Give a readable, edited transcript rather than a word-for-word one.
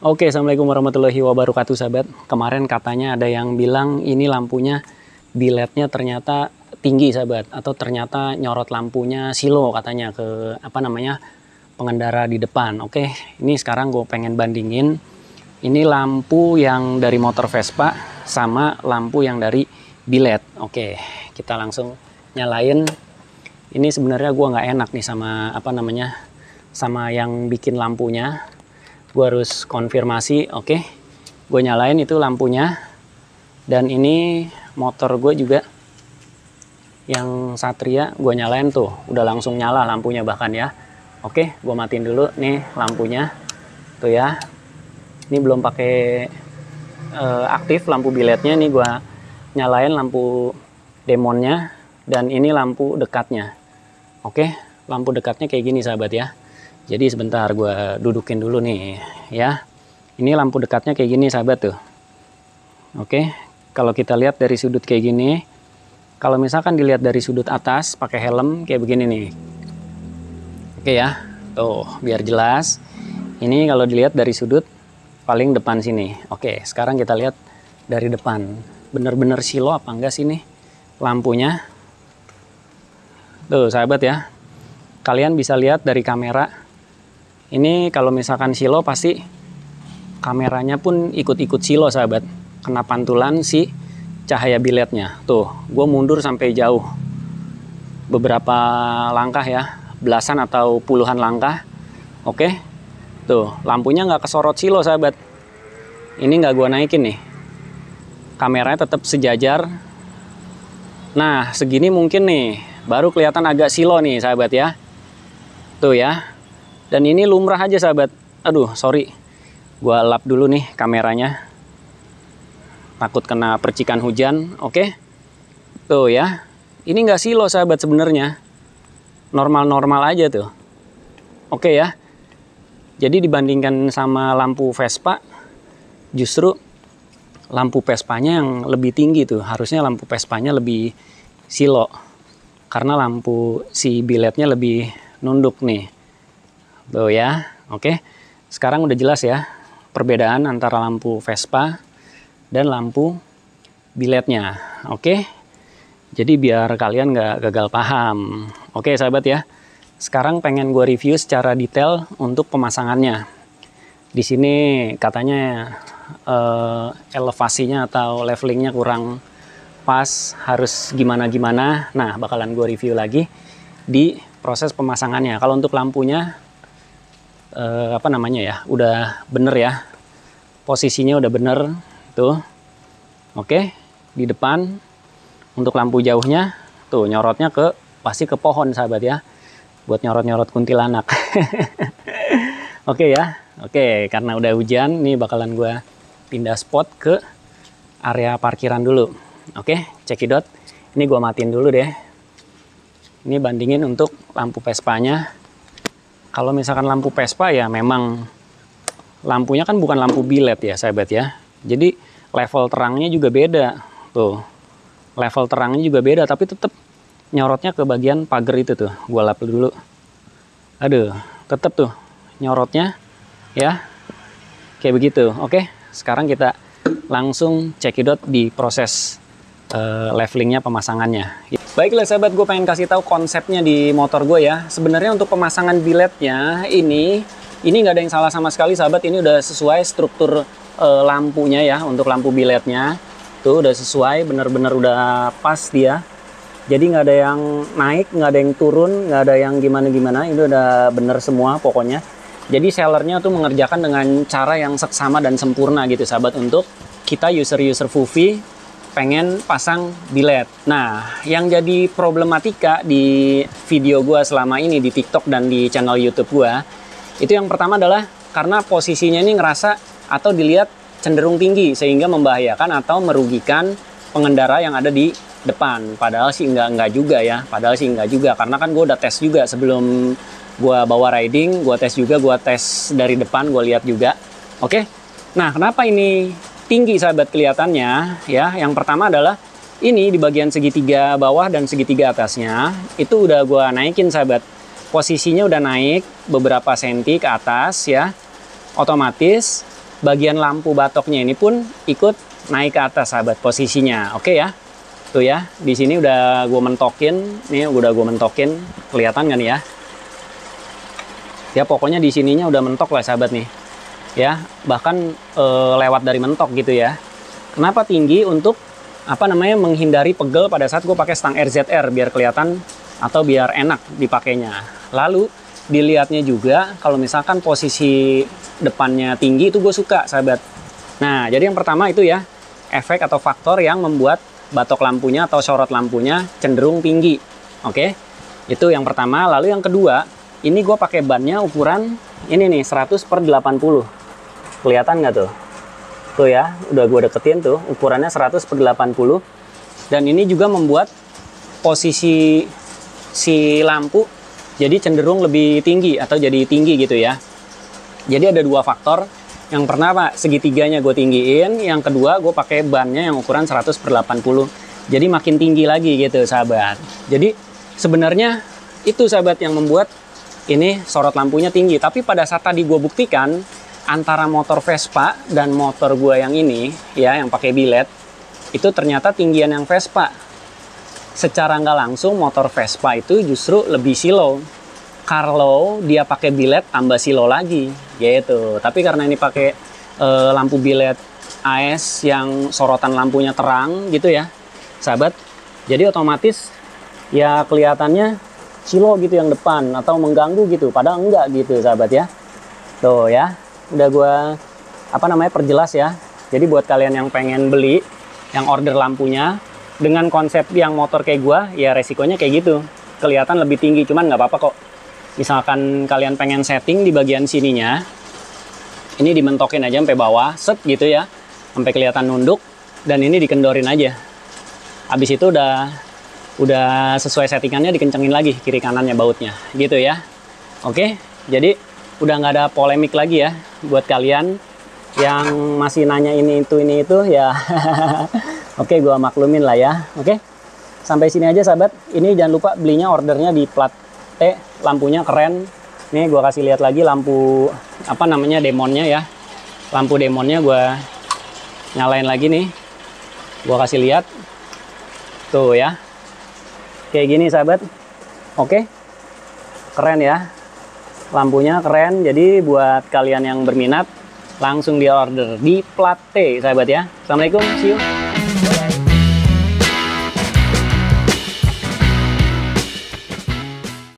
Oke, Assalamualaikum warahmatullahi wabarakatuh, sahabat. Kemarin katanya ada yang bilang ini lampunya biletnya ternyata tinggi, sahabat, atau ternyata nyorot lampunya silo katanya ke pengendara di depan. Oke, ini sekarang gue pengen bandingin ini lampu yang dari motor Vespa sama lampu yang dari bilet. Oke, kita langsung nyalain. Ini sebenarnya gue nggak enak nih sama yang bikin lampunya. Gue harus konfirmasi. Oke, gue nyalain itu lampunya, dan ini motor gue juga yang Satria gue nyalain tuh, udah langsung nyala lampunya bahkan ya. Oke, gue matiin dulu nih lampunya tuh ya. Ini belum pakai aktif lampu biletnya. Nih gue nyalain lampu demonnya, dan ini lampu dekatnya. Oke, lampu dekatnya kayak gini, sahabat ya. Jadi sebentar gue dudukin dulu nih ya. Ini lampu dekatnya kayak gini, sahabat tuh. Oke, kalau kita lihat dari sudut kayak gini, kalau misalkan dilihat dari sudut atas pakai helm kayak begini nih. Oke ya, tuh biar jelas. Ini kalau dilihat dari sudut paling depan sini. Oke, sekarang kita lihat dari depan. Bener-bener silo apa enggak sih nih lampunya? Tuh sahabat ya, kalian bisa lihat dari kamera. Ini kalau misalkan silo pasti kameranya pun ikut-ikut silo, sahabat. Kena pantulan si cahaya biletnya. Tuh, gue mundur sampai jauh. Beberapa langkah ya, belasan atau puluhan langkah. Oke, tuh lampunya nggak kesorot silo, sahabat. Ini nggak gue naikin nih. Kameranya tetap sejajar. Nah, segini mungkin nih, baru kelihatan agak silo nih, sahabat ya. Tuh ya. Dan ini lumrah aja, sahabat. Aduh, sorry. Gua lap dulu nih kameranya. Takut kena percikan hujan. Oke. Tuh ya. Ini nggak silo, sahabat, sebenarnya. Normal-normal aja tuh. Oke ya. Jadi dibandingkan sama lampu Vespa, justru lampu Vespanya yang lebih tinggi tuh. Harusnya lampu Vespanya lebih silo. Karena lampu si biletnya lebih nunduk nih. Tuh ya, oke. Sekarang udah jelas ya perbedaan antara lampu Vespa dan lampu biletnya. Oke. Jadi biar kalian nggak gagal paham. Oke, sahabat ya. Sekarang pengen gue review secara detail untuk pemasangannya. Di sini katanya elevasinya atau levelingnya kurang pas, harus gimana-gimana. Nah, bakalan gue review lagi di proses pemasangannya. Kalau untuk lampunya udah bener ya, posisinya udah bener tuh. Oke, di depan untuk lampu jauhnya tuh nyorotnya pasti ke pohon, sahabat ya, buat nyorot-nyorot kuntilanak. Oke ya, oke, karena udah hujan nih bakalan gue pindah spot ke area parkiran dulu. Oke, cekidot, ini gue matiin dulu deh. Ini bandingin untuk lampu Vespanya. Kalau misalkan lampu Vespa ya memang lampunya kan bukan lampu bilet ya, sahabat ya. Jadi level terangnya juga beda. Tuh, level terangnya juga beda, tapi tetap nyorotnya ke bagian pagar itu tuh. Gua lap dulu. Aduh, tetap tuh nyorotnya ya kayak begitu. Oke, sekarang kita langsung cekidot di proses levelingnya, pemasangannya. Baiklah sahabat, gue pengen kasih tahu konsepnya di motor gue ya. Sebenarnya untuk pemasangan biletnya ini nggak ada yang salah sama sekali, sahabat. Ini udah sesuai struktur lampunya ya. Untuk lampu biletnya tuh udah sesuai, bener-bener udah pas dia. Jadi nggak ada yang naik, nggak ada yang turun, nggak ada yang gimana-gimana. Ini udah bener semua pokoknya. Jadi sellernya tuh mengerjakan dengan cara yang seksama dan sempurna gitu, sahabat, untuk kita user-user Fufi pengen pasang bilet. Nah, yang jadi problematika di video gue selama ini di TikTok dan di channel YouTube gue, itu yang pertama adalah karena posisinya ini ngerasa atau dilihat cenderung tinggi sehingga membahayakan atau merugikan pengendara yang ada di depan. Padahal sih enggak juga ya. Padahal sih enggak juga, karena kan gue udah tes juga sebelum gue bawa riding, gue tes juga, gue tes dari depan, gue lihat juga. Oke. Nah, kenapa ini tinggi, sahabat, kelihatannya ya? Yang pertama adalah ini di bagian segitiga bawah dan segitiga atasnya itu udah gua naikin, sahabat. Posisinya udah naik beberapa senti ke atas ya. Otomatis bagian lampu batoknya ini pun ikut naik ke atas sahabat posisinya. Oke ya. Tuh ya, di sini udah gue mentokin. Nih udah gue mentokin. Kelihatan nggak nih ya? Ya pokoknya di sininya udah mentok lah sahabat nih. Ya, bahkan lewat dari mentok gitu ya. Kenapa tinggi? Untuk apa namanya, menghindari pegel pada saat gue pakai stang RZR biar kelihatan atau biar enak dipakainya. Lalu dilihatnya juga kalau misalkan posisi depannya tinggi itu gue suka sahabat. Nah jadi yang pertama itu ya, efek atau faktor yang membuat batok lampunya atau sorot lampunya cenderung tinggi. Oke, itu yang pertama. Lalu yang kedua, ini gue pakai bannya ukuran ini nih 100/80. Kelihatan nggak tuh? Tuh ya, udah gue deketin tuh, ukurannya 100/80. Dan ini juga membuat posisi si lampu jadi cenderung lebih tinggi atau jadi tinggi gitu ya. Jadi ada dua faktor. Yang pertama segitiganya gue tinggiin, yang kedua gue pakai bannya yang ukuran 100/80. Jadi makin tinggi lagi gitu sahabat. Jadi sebenarnya itu sahabat yang membuat ini sorot lampunya tinggi. Tapi pada saat tadi gue buktikan antara motor Vespa dan motor gue yang ini ya, yang pakai bilet, itu ternyata tinggian yang Vespa. Secara nggak langsung motor Vespa itu justru lebih slow. Kalau dia pakai bilet tambah slow lagi gitu. Tapi karena ini pakai lampu bilet AS yang sorotan lampunya terang gitu ya sahabat, jadi otomatis ya kelihatannya slow gitu yang depan atau mengganggu gitu, padahal enggak gitu sahabat ya. Tuh ya, udah gue apa namanya perjelas ya. Jadi buat kalian yang pengen beli, yang order lampunya dengan konsep yang motor kayak gua, ya resikonya kayak gitu, kelihatan lebih tinggi. Cuman nggak apa-apa kok. Misalkan kalian pengen setting di bagian sininya, ini dimentokin aja sampai bawah, set gitu ya, sampai kelihatan nunduk, dan ini dikendorin aja. Habis itu udah sesuai settingannya, dikencengin lagi kiri kanannya bautnya, gitu ya. Oke, jadi udah nggak ada polemik lagi ya buat kalian yang masih nanya ini itu ya. Oke, gua maklumin lah ya. Oke, sampai sini aja sahabat. Ini jangan lupa belinya ordernya di plat T. Lampunya keren. Nih gua kasih lihat lagi lampu apa namanya, demonnya ya. Lampu demonnya gua nyalain lagi nih. Gua kasih lihat. Tuh ya. Kayak gini sahabat. Oke. Keren ya. Lampunya keren. Jadi buat kalian yang berminat langsung di order di plat T sahabat ya. Assalamualaikum, see you.